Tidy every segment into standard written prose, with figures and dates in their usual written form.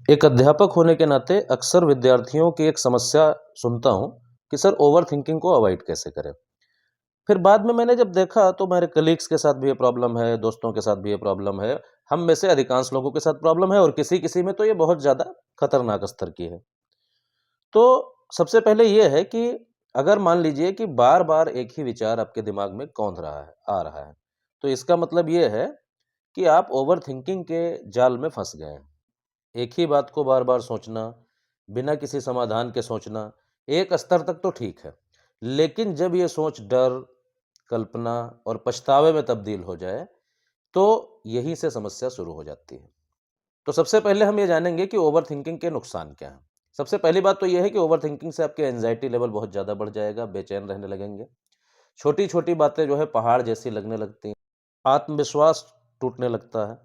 एक अध्यापक होने के नाते अक्सर विद्यार्थियों की एक समस्या सुनता हूँ कि सर ओवर थिंकिंग को अवॉइड कैसे करें। फिर बाद में मैंने जब देखा तो मेरे कलीग्स के साथ भी ये प्रॉब्लम है, दोस्तों के साथ भी ये प्रॉब्लम है, हम में से अधिकांश लोगों के साथ प्रॉब्लम है और किसी-किसी में तो ये बहुत ज़्यादा खतरनाक स्तर की है। तो सबसे पहले ये है कि अगर मान लीजिए कि बार-बार एक ही विचार आपके दिमाग में कौंध रहा है, आ रहा है, तो इसका मतलब ये है कि आप ओवर थिंकिंग के जाल में फँस गए हैं। एक ही बात को बार-बार सोचना, बिना किसी समाधान के सोचना, एक स्तर तक तो ठीक है। लेकिन जब ये सोच डर, कल्पना और पछतावे में तब्दील हो जाए, तो यहीं से समस्या शुरू हो जाती है। तो सबसे पहले हम ये जानेंगे कि ओवरथिंकिंग के नुकसान क्या हैं। सबसे पहली बात तो ये है कि ओवरथिंकिंग से आपके एंग्ज़ायटी लेवल बहुत ज़्यादा बढ़ जाएगा, बेचैन रहने लगेंगे। छोटी-छोटी बातें जो है पहाड़ जैसी लगने लगती हैं। आत्मविश्वास टूटने लगता है,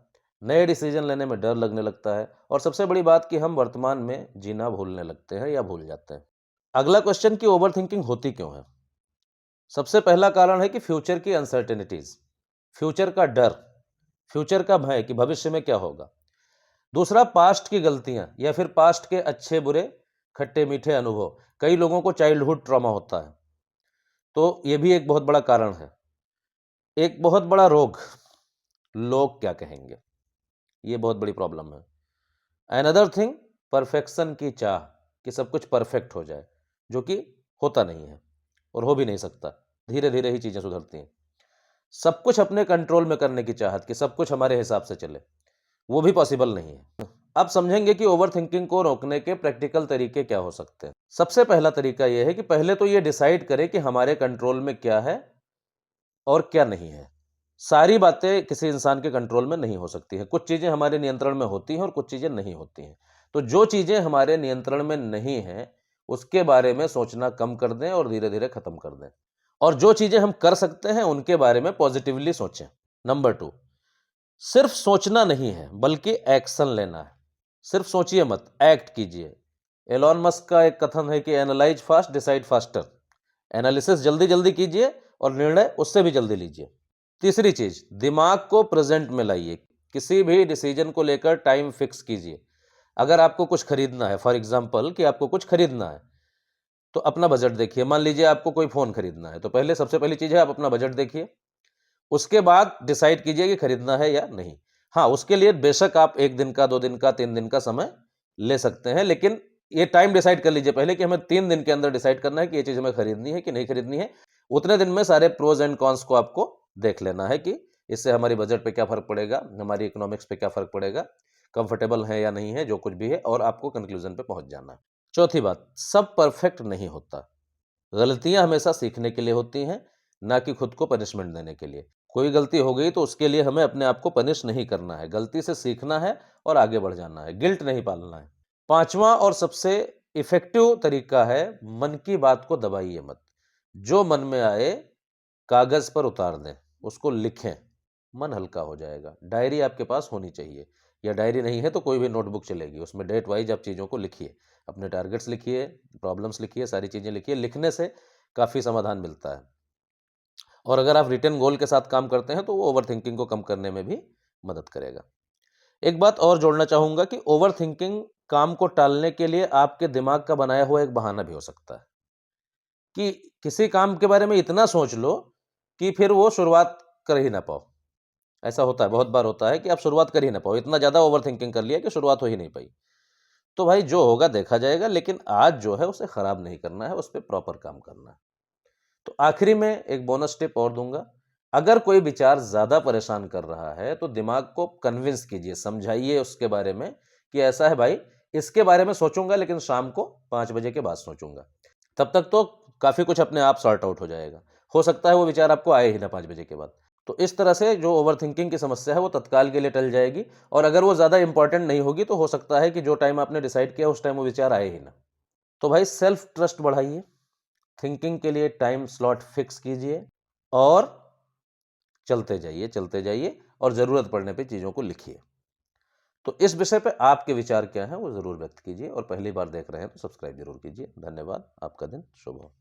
नए डिसीजन लेने में डर लगने लगता है और सबसे बड़ी बात कि हम वर्तमान में जीना भूलने लगते हैं या भूल जाते हैं। अगला क्वेश्चन कि ओवरथिंकिंग होती क्यों है? सबसे पहला कारण है कि फ्यूचर की अनसर्टेनिटीज, फ्यूचर का डर, फ्यूचर का भय कि भविष्य में क्या होगा। दूसरा पास्ट की गलतियां या फिर पास्ट के अच्छे बुरे खट्टे मीठे अनुभव। कई लोगों को चाइल्डहुड ट्रॉमा होता है, तो ये भी एक बहुत बड़ा कारण है। एक बहुत बड़ा रोग, लोग क्या कहेंगे, ये बहुत बड़ी प्रॉब्लम है। अनदर थिंग, परफेक्शन की चाह कि सब कुछ परफेक्ट हो जाए, जो कि होता नहीं है और हो भी नहीं सकता। धीरे धीरे ही चीज़ें सुधरती हैं। सब कुछ अपने कंट्रोल में करने की चाहत कि सब कुछ हमारे हिसाब से चले, वो भी पॉसिबल नहीं है। अब समझेंगे कि ओवरथिंकिंग को रोकने के प्रैक्टिकल तरीके क्या हो सकते हैं। सबसे पहला तरीका यह है कि पहले तो ये डिसाइड करें कि हमारे कंट्रोल में क्या है और क्या नहीं है। सारी बातें किसी इंसान के कंट्रोल में नहीं हो सकती है। कुछ चीज़ें हमारे नियंत्रण में होती हैं और कुछ चीज़ें नहीं होती हैं। तो जो चीज़ें हमारे नियंत्रण में नहीं हैं, उसके बारे में सोचना कम कर दें और धीरे-धीरे खत्म कर दें। और जो चीज़ें हम कर सकते हैं, उनके बारे में पॉजिटिवली सोचें। नंबर 2, सिर्फ सोचना नहीं है, बल्कि एक्शन लेना है। सिर्फ सोचिए मत, एक्ट कीजिए। एलोन मस्क का एक कथन है कि analyse fast, decide faster. Analysis जल्दी-जल्दी कीजिए और निर्णय उससे भी जल्दी लीजिए। तीसरी चीज, दिमाग को प्रेजेंट में लाइए। किसी भी डिसीजन को लेकर टाइम फिक्स कीजिए। अगर आपको कुछ खरीदना है, फॉर एग्जांपल कि आपको कुछ खरीदना है, तो अपना बजट देखिए। मान लीजिए आपको कोई फोन खरीदना है, तो पहले सबसे पहली चीज है आप अपना बजट देखिए। उसके बाद डिसाइड कीजिए कि खरीदना है या नहीं। हाँ, उसके लिए बेशक आप 1 दिन का, 2 दिन का, 3 दिन का समय ले सकते हैं, लेकिन ये टाइम डिसाइड कर लीजिए पहले कि हमें 3 दिन के अंदर डिसाइड करना है कि ये चीज़ हमें खरीदनी है कि नहीं खरीदनी है। उतने दिन में सारे प्रोज़ एंड कॉन्स को आपको देख लेना है कि इससे हमारी बजट पे क्या फ़र्क पड़ेगा, हमारी इकोनॉमिक्स पे क्या फ़र्क पड़ेगा, कंफर्टेबल है या नहीं है, जो कुछ भी है, और आपको कंक्लूज़न पे पहुँच जाना है। चौथी बात, सब परफेक्ट नहीं होता। गलतियाँ हमेशा सीखने के लिए होती हैं, ना कि खुद को पनिशमेंट देने के लिए। कोई गलती हो गई तो उसके लिए हमें अपने आप को पनिश नहीं करना है, गलती से सीखना है और आगे बढ़ जाना है, गिल्ट नहीं पालना है। पाँचवां और सबसे इफ़ेक्टिव तरीका है, मन की बात को दबाइए मत। जो मन में आए, कागज़ पर उतार दें, उसको लिखें, मन हल्का हो जाएगा। डायरी आपके पास होनी चाहिए, या डायरी नहीं है तो कोई भी नोटबुक चलेगी, उसमें डेट वाइज़ आप चीज़ों को लिखिए। अपने टारगेट्स लिखिए, प्रॉब्लम्स लिखिए, सारी चीज़ें लिखिए। लिखने से काफ़ी समाधान मिलता है। और अगर आप रिटन गोल के साथ काम करते हैं तो वो ओवरथिंकिंग को कम करने में भी मदद करेगा। एक बात और जोड़ना चाहूँगा कि ओवरथिंकिंग काम को टालने के लिए आपके दिमाग का बनाया हुआ एक बहाना भी हो सकता है, कि किसी काम के बारे में इतना सोच लो कि फिर वो शुरुआत कर ही ना पाओ। ऐसा होता है, बहुत बार होता है कि आप शुरुआत कर ही ना पाओ, इतना ज़्यादा ओवरथिंकिंग कर लिया कि शुरुआत हो ही नहीं पाई। तो भाई जो होगा देखा जाएगा, लेकिन आज जो है उसे खराब नहीं करना है, उस पे प्रॉपर काम करना है। तो आखिरी में एक बोनस टिप और दूंगा। अगर कोई विचार ज़्यादा परेशान कर रहा है तो दिमाग को कन्विंस कीजिए, समझाइए उसके बारे में कि ऐसा है भाई, इसके बारे में सोचूंगा लेकिन शाम को 5 बजे के बाद सोचूंगा। तब तक तो काफ़ी कुछ अपने आप सॉर्ट आउट हो जाएगा। हो सकता है वो विचार आपको आए ही ना 5 बजे के बाद। तो इस तरह से जो ओवरथिंकिंग की समस्या है वो तत्काल के लिए टल जाएगी, और अगर वो ज़्यादा इंपॉर्टेंट नहीं होगी तो हो सकता है कि जो टाइम आपने डिसाइड किया उस टाइम वो विचार आए ही ना। तो भाई सेल्फ ट्रस्ट बढ़ाइए, थिंकिंग के लिए टाइम स्लॉट फिक्स कीजिए और चलते जाइए और ज़रूरत पड़ने पे चीज़ों को लिखिए। तो इस विषय पे आपके विचार क्या हैं वो ज़रूर व्यक्त कीजिए, और पहली बार देख रहे हैं तो सब्सक्राइब ज़रूर कीजिए। धन्यवाद। आपका दिन शुभ हो।